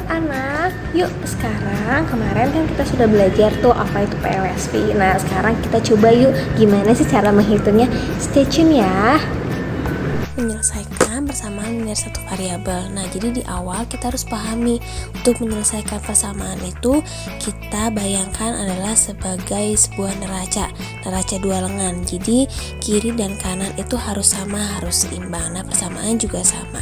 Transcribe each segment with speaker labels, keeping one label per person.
Speaker 1: anak-anak, yuk sekarang kemarin kan kita sudah belajar tuh apa itu PLSP. Nah sekarang kita coba yuk gimana sih cara menghitungnya. Stay tune ya.
Speaker 2: Menyelesaikan persamaan dari satu variabel. Nah, jadi di awal kita harus pahami untuk menyelesaikan persamaan itu kita bayangkan adalah sebagai sebuah neraca dua lengan. Jadi kiri dan kanan itu harus sama, harus seimbang. Nah, persamaan juga sama.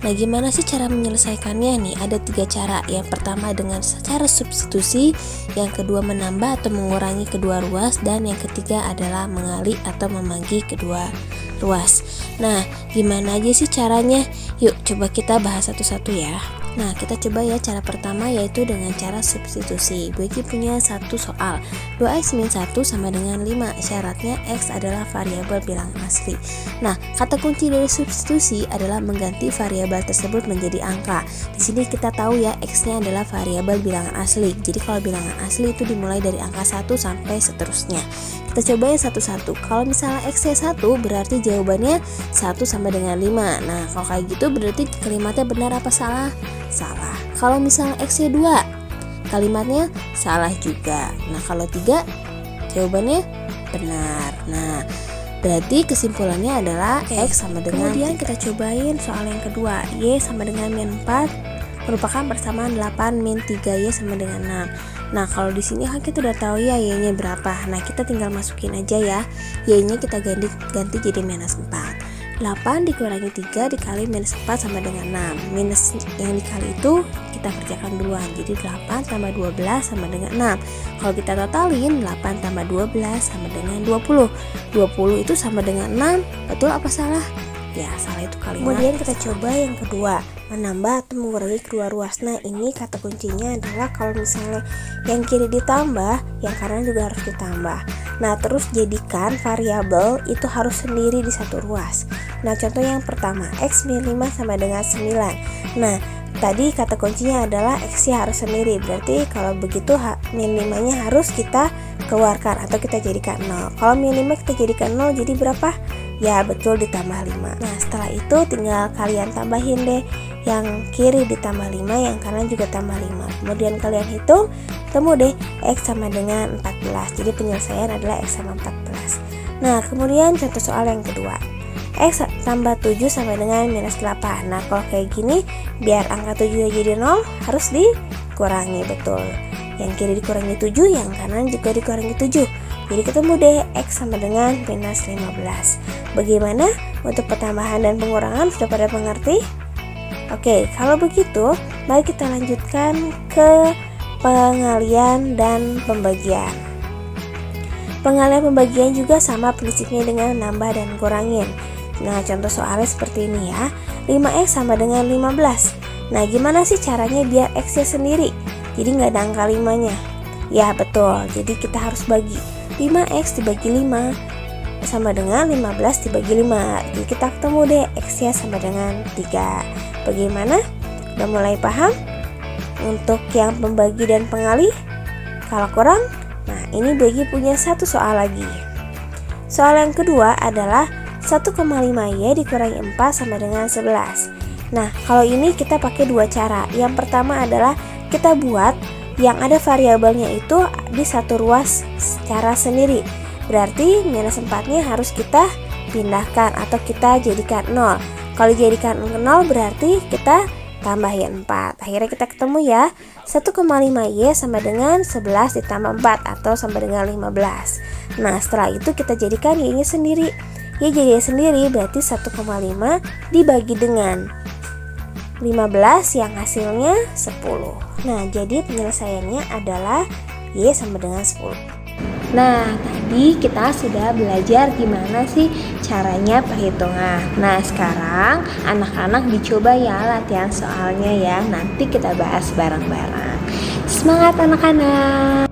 Speaker 2: Nah, gimana sih cara menyelesaikannya nih? Ada 3 cara. Yang pertama dengan secara substitusi, yang kedua menambah atau mengurangi kedua ruas, dan yang ketiga adalah mengali atau membagi kedua ruas. Nah, gimana aja sih caranya? Yuk coba kita bahas satu-satu ya. Nah, kita coba ya cara pertama yaitu dengan cara substitusi. Bagi punya satu soal 2x min 1 sama dengan 5. Syaratnya x adalah variabel bilangan asli. Nah, kata kunci dari substitusi adalah mengganti variabel tersebut menjadi angka. Di sini kita tahu ya x-nya adalah variabel bilangan asli. Jadi kalau bilangan asli itu dimulai dari angka 1 sampai seterusnya. Kita coba ya satu-satu. Kalau misalnya x-nya 1 berarti jawabannya 1 sama dengan 5. Nah, kalau kayak gitu berarti kalimatnya benar apa salah? Salah. Kalau misalnya x-nya 2, kalimatnya salah juga. Nah, kalau 3, jawabannya benar. Nah, berarti kesimpulannya adalah x sama dengan. Kemudian kita cobain soal yang kedua. Y sama dengan min 4 merupakan persamaan 8 min 3y sama dengan 6. Nah, kalau di sini kan kita udah tahu ya y-nya berapa. Nah, kita tinggal masukin aja ya. Y-nya kita ganti jadi minus 4. 8 dikurangi 3 dikali minus 4 sama dengan 6. Minus yang dikali itu kita kerjakan duluan. Jadi 8 tambah 12 sama dengan 6. Kalau kita totalin 8 tambah 12 sama dengan 20. 20 itu sama dengan 6. Betul apa salah? Ya, salah itu kalimat. Kemudian kita coba yang kedua, menambah atau mengurangi kedua ruas. Nah, ini kata kuncinya adalah kalau misalnya yang kiri ditambah, yang kanan juga harus ditambah. Nah, terus jadikan variabel itu harus sendiri di satu ruas. Nah, contoh yang pertama, x min 5 sama dengan 9. Nah, tadi kata kuncinya adalah x-nya harus sendiri. Berarti kalau begitu min 5-nya harus kita keluarkan atau kita jadikan 0. Kalau min 5 kita jadikan 0, jadi berapa? Ya, betul, ditambah 5. Nah, setelah itu tinggal kalian tambahin deh. Yang kiri ditambah 5, yang kanan juga tambah 5. Kemudian kalian hitung, ketemu deh x sama dengan 14. Jadi penyelesaian adalah x sama 14. Nah, kemudian contoh soal yang kedua. X tambah 7 sama dengan minus 8. Nah, kalau kayak gini, biar angka 7 jadi 0, harus dikurangi, betul. Yang kiri dikurangi 7, yang kanan juga dikurangi 7. Jadi ketemu deh x sama dengan minus 15. Bagaimana untuk pertambahan dan pengurangan, sudah pada mengerti? Oke, kalau begitu mari kita lanjutkan ke pengalian dan pembagian. Pengalian pembagian juga sama prinsipnya dengan nambah dan kurangin. Nah, contoh soalnya seperti ini ya. 5x sama dengan 15. Nah, gimana sih caranya biar x-nya sendiri? Jadi nggak ada angka 5-nya. Ya, betul. Jadi kita harus bagi 5x dibagi 5 sama dengan 15 dibagi 5. Jadi kita ketemu deh x-nya sama dengan 3. Bagaimana? Udah mulai paham? Untuk yang pembagi dan pengali? Kalau kurang, nah ini Begi punya satu soal lagi. Soal yang kedua adalah 1,5y dikurangi 4 sama dengan 11. Nah, kalau ini kita pakai 2 cara. Yang pertama adalah kita buat yang ada variabelnya itu di satu ruas secara sendiri. Berarti minus 4-nya harus kita pindahkan atau kita jadikan 0. Kalau dijadikan 0 berarti kita tambahin 4. Akhirnya kita ketemu ya 1,5y sama dengan 11 ditambah 4 atau sama dengan 15. Nah, setelah itu kita jadikan y-nya sendiri. Y jadi sendiri berarti 1,5 dibagi dengan 15 yang hasilnya 10. Nah, jadi penyelesaiannya adalah y sama dengan 10.
Speaker 1: Nah, tadi kita sudah belajar gimana sih caranya perhitungan. Nah, sekarang anak-anak dicoba ya latihan soalnya ya. Nanti kita bahas bareng-bareng. Semangat anak-anak!